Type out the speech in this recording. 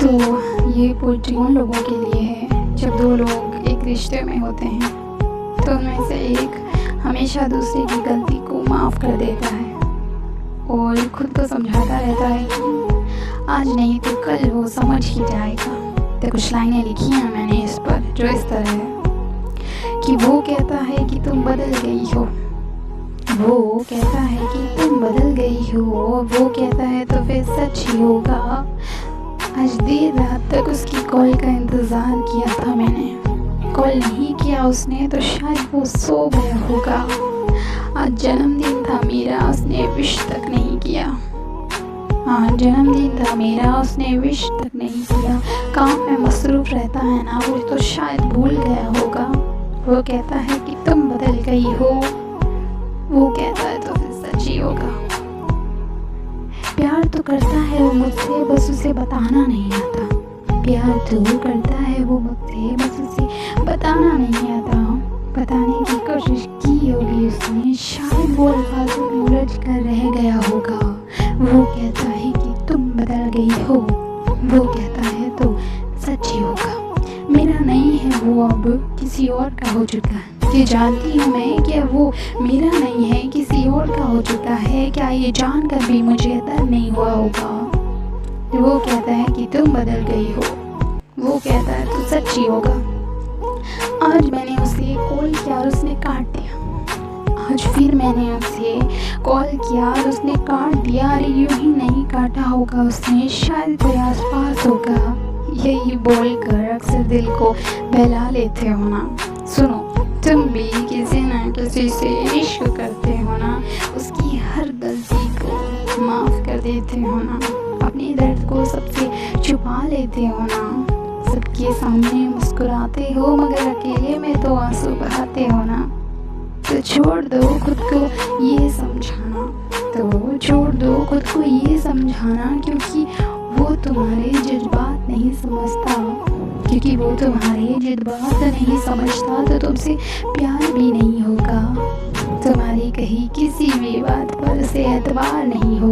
तो ये पोइट्री उन लोगों के लिए है जब दो लोग एक रिश्ते में होते हैं तो उनमें से एक हमेशा दूसरे की गलती को माफ़ कर देता है और खुद को समझाता रहता है कि आज नहीं तो कल वो समझ ही जाएगा। तो कुछ लाइनें लिखी हैं मैंने इस पर जो इस तरह है कि वो कहता है कि तुम बदल गई हो, वो कहता है कि तुम बदल गई हो, वो कहता है तो फिर सच ही होगा। आज देर रात तक उसकी कॉल का इंतज़ार किया था मैंने, कॉल नहीं किया उसने तो शायद वो सो गया होगा। आज जन्मदिन था मेरा, उसने विश तक नहीं किया। आज जन्मदिन था मेरा, उसने विश तक नहीं किया। काम में मसरूफ़ रहता है ना वो तो शायद भूल गया होगा। वो कहता है कि तुम बदल गई हो, वो कहता है तो फिर सच ही होगा। प्यार तो करता है वो मुझसे, बस उसे बताना नहीं आता। प्यार तो करता है वो मुझसे, बस उसे बताना नहीं आता। बताने की कोशिश की होगी उसने, शायद वो अल्फाज़ों में उलझ कर रह गया होगा। वो कहता है कि तुम बदल गई हो, वो कहता है तो सच ही होगा। मेरा नहीं है वो, अब किसी और का हो चुका है। ये जानती हूँ मैं कि वो मेरा नहीं है, किसी और का हो चुका है। क्या ये जानकर भी मुझे दर्द नहीं हुआ होगा। वो कहता है कि तुम बदल गई हो, वो कहता है तो सच ही होगा। आज मैंने उसे कॉल किया और उसने काट दिया। आज फिर मैंने उसे कॉल किया और उसने काट दिया। अरे यूँ ही नहीं काटा होगा उसने, शायद कोई आसपास होगा। यही बोलकर अक्सर दिल को बहला लेते हो ना। सुनो, तुम भी किसी न किसी से इश्क करते हो ना, उसकी हर गलती को माफ़ कर देते हो ना, अपने दर्द को सबसे छुपा लेते हो ना, सबके सामने मुस्कुराते हो मगर अकेले में तो आंसू बहाते हो ना। तो छोड़ दो खुद को ये समझाना, तो छोड़ दो खुद को ये समझाना, क्योंकि वो तुम्हारे जज्बात नहीं समझता, क्योंकि वो तुम्हारे जज्बात नहीं समझता तो तुमसे प्यार भी नहीं होगा। तुम्हारी कहीं किसी भी बात पर उसे एतबार नहीं होगा।